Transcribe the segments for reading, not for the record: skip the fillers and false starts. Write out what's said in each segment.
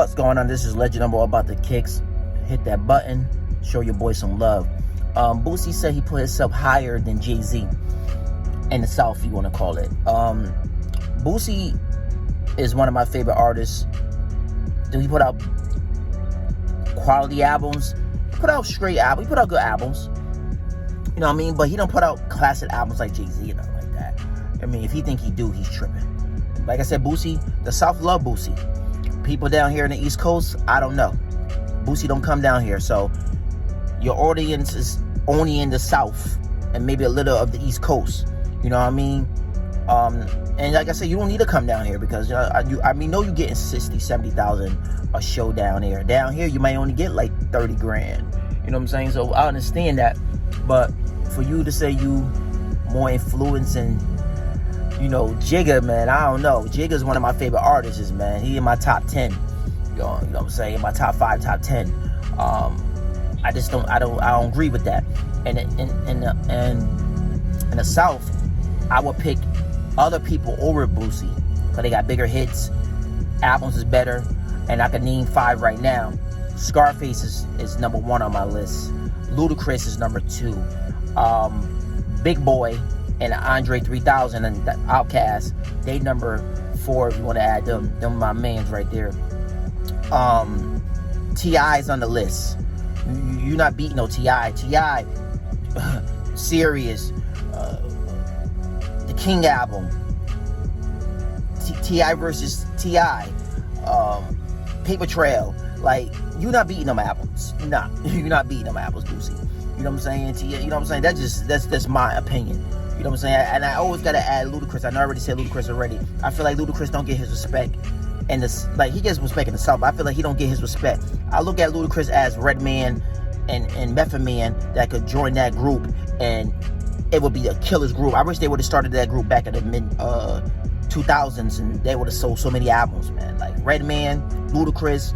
What's going on? This is Legend. I'm all about the kicks. Hit that button. Show your boy some love. Boosie said he put himself higher than Jay-Z in the South, you want to call it. Boosie is one of my favorite artists. He put out quality albums. He put out straight albums. He put out good albums. You know what I mean? But he don't put out classic albums like Jay-Z and nothing like that. I mean, if he think he do, he's tripping. Like I said, Boosie, the South love Boosie. People down here in the East Coast, I don't know. Boosie don't come down here, so your audience is only in the South and maybe a little of the East Coast. You know what I mean? And like I said, you don't need to come down here because I know you're getting 60, 70,000 a show down there. Down here, you might only get like 30 grand. You know what I'm saying? So I understand that, but for you to say you more influence and Jigga, man, I don't know. Jigga's one of my favorite artists, man. He in my top 10. You know what I'm saying? My top 5, top 10. I don't agree with that. And in the South, I would pick other people over Boosie because they got bigger hits. Albums is better, and I can name 5 right now. Scarface is number 1 on my list. Ludacris is number 2. Big Boy and Andre 3000 and the Outkast, they number 4 if you want to add them. Them my mans right there. T.I.'s on the list. You're not beating no T.I. T.I. Serious. The King album. T.I. versus T.I. Paper Trail. Like, you're not beating them albums. You're not beating them albums, Boosie. You know what I'm saying? You know what I'm saying? That's my opinion. You know what I'm saying? And I always gotta add Ludacris. I already said Ludacris already. I feel like Ludacris don't get his respect. And he gets respect in the South, but I feel like he don't get his respect. I look at Ludacris as Redman and Method Man that could join that group, and it would be a killer's group. I wish they would have started that group back in the mid 2000s, and they would have sold so many albums, man. Like Redman, Ludacris,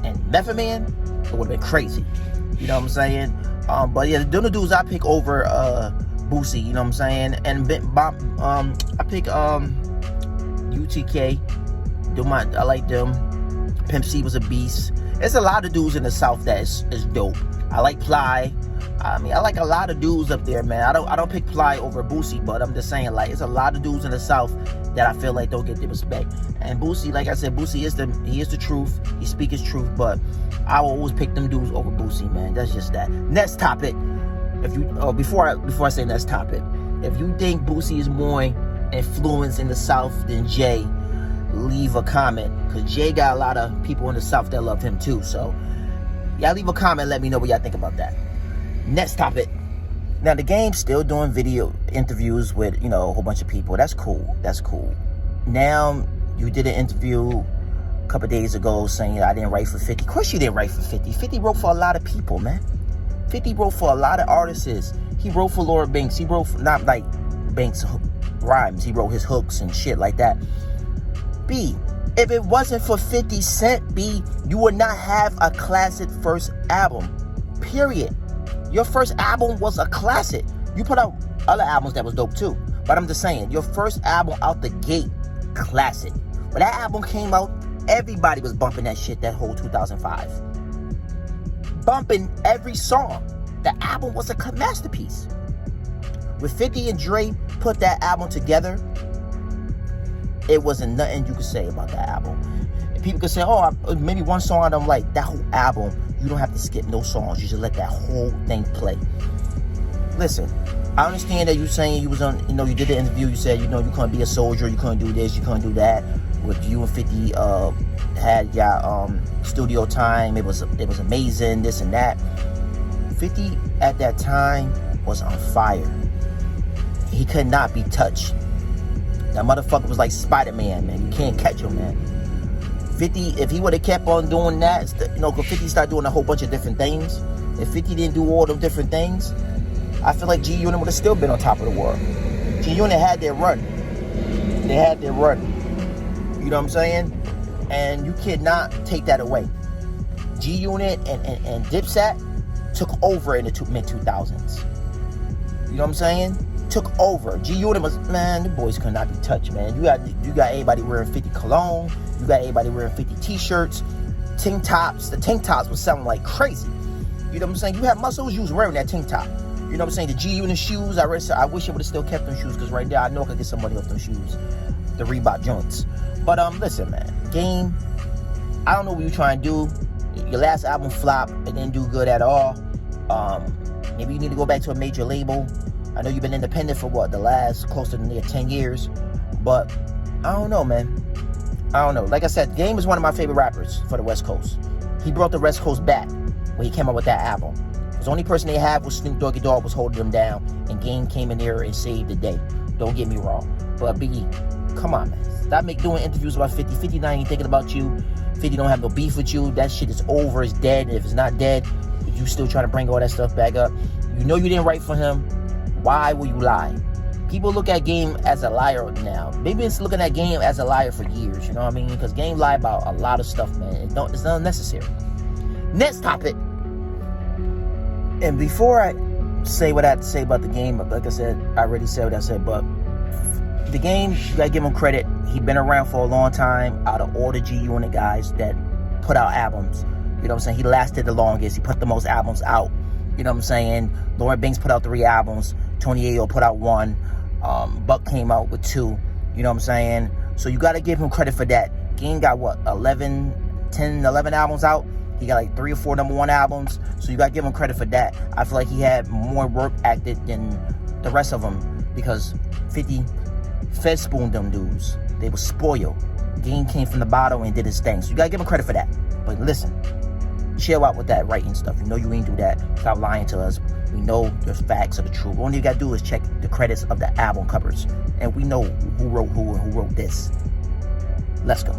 and Method Man, it would have been crazy. You know what I'm saying? But yeah, the dudes I pick over Boosie, you know what I'm saying? And I pick UTK. I like them. Pimp C was a beast. There's a lot of dudes in the South that is dope. I like Ply. I mean, I like a lot of dudes up there, man. I don't pick Ply over Boosie, but I'm just saying, like, it's a lot of dudes in the South that I feel like don't get the respect. And Boosie, like I said, Boosie is the truth. He speaks his truth, but I will always pick them dudes over Boosie, man. That's just that. Next topic. Before I say next topic, if you think Boosie is more influenced in the South than Jay, leave a comment, because Jay got a lot of people in the South that love him too. So y'all leave a comment, let me know what y'all think about that. Next topic. Now, the game's still doing video interviews with a whole bunch of people. That's cool. Now, you did an interview a couple days ago saying I didn't write for 50. Of course you didn't write for 50. 50 wrote for a lot of people, man. 50 wrote for a lot of artists. He wrote for Laura Banks. He wrote for, not like Banks rhymes. He wrote his hooks and shit like that. B, if it wasn't for 50 Cent, B, you would not have a classic first album. Period. Your first album was a classic. You put out other albums that was dope too. But I'm just saying, your first album out the gate, classic. When that album came out, everybody was bumping that shit that whole 2005. Bumping every song. The album was a masterpiece. With 50 and Dre put that album together, it wasn't nothing you could say about that album. And people could say, maybe one song I don't like. That whole album, you don't have to skip no songs. You just let that whole thing play. Listen, I understand that you saying you was on, you did the interview. You said, you couldn't be a soldier. You couldn't do this. You couldn't do that. With you and 50 had your studio time. It was amazing, this and that. 50 at that time was on fire. He could not be touched. That motherfucker was like Spider-Man, man. You can't catch him, man. 50, if he would have kept on doing that, because 50 started doing a whole bunch of different things. If 50 didn't do all them different things, I feel like G-Unit would have still been on top of the world. G-Unit had their run. They had their run. You know what I'm saying? And you cannot take that away. G-Unit and Dipset took over in the mid-2000s. You know what I'm saying? Took over. G-Unit was, man, the boys could not be touched, man. You got everybody wearing 50 cologne. You got everybody wearing 50 t-shirts. tank tops was selling like crazy. You know what I'm saying? You had muscles, you was wearing that tank top. You know what I'm saying? The G-Unit shoes, I wish I would have still kept them shoes, because right there, I know I could get some money off them shoes. The Reebok joints. But, listen, man. Game, I don't know what you're trying to do. Your last album flopped. It didn't do good at all. Maybe you need to go back to a major label. I know you've been independent for, the last close to near 10 years. But, I don't know, man. I don't know. Like I said, Game is one of my favorite rappers for the West Coast. He brought the West Coast back when he came out with that album. The only person they had was Snoop Doggy Dogg was holding them down, and Game came in there and saved the day. Don't get me wrong. But Biggie, come on, man. Stop doing interviews about 50. 50 not even thinking about you. 50 don't have no beef with you. That shit is over. It's dead. And if it's not dead, if you still trying to bring all that stuff back up, you know you didn't write for him. Why will you lie? People look at Game as a liar now. They've been looking at Game as a liar for years. You know what I mean? Because Game lied about a lot of stuff, man. It's not unnecessary. Next topic. And before I say what I have to say about the Game, like I said, I already said what I said, but the Game, you gotta give him credit. He been around for a long time out of all the G-Unit guys that put out albums. You know what I'm saying? He lasted the longest. He put the most albums out. You know what I'm saying? Lauren Banks put out 3 albums. Tony Ayo put out 1. Buck came out with 2. You know what I'm saying? So you gotta give him credit for that. Game got 11 albums out. He got like 3 or 4 #1 albums. So you got to give him credit for that. I feel like he had more work acted than the rest of them, because 50 fed spooned them dudes. They were spoiled. Game came from the bottom and did his thing. So you got to give him credit for that. But listen, chill out with that writing stuff. You know you ain't do that. Stop lying to us. We know the facts are the truth. All you got to do is check the credits of the album covers. And we know who wrote who and who wrote this. Let's go.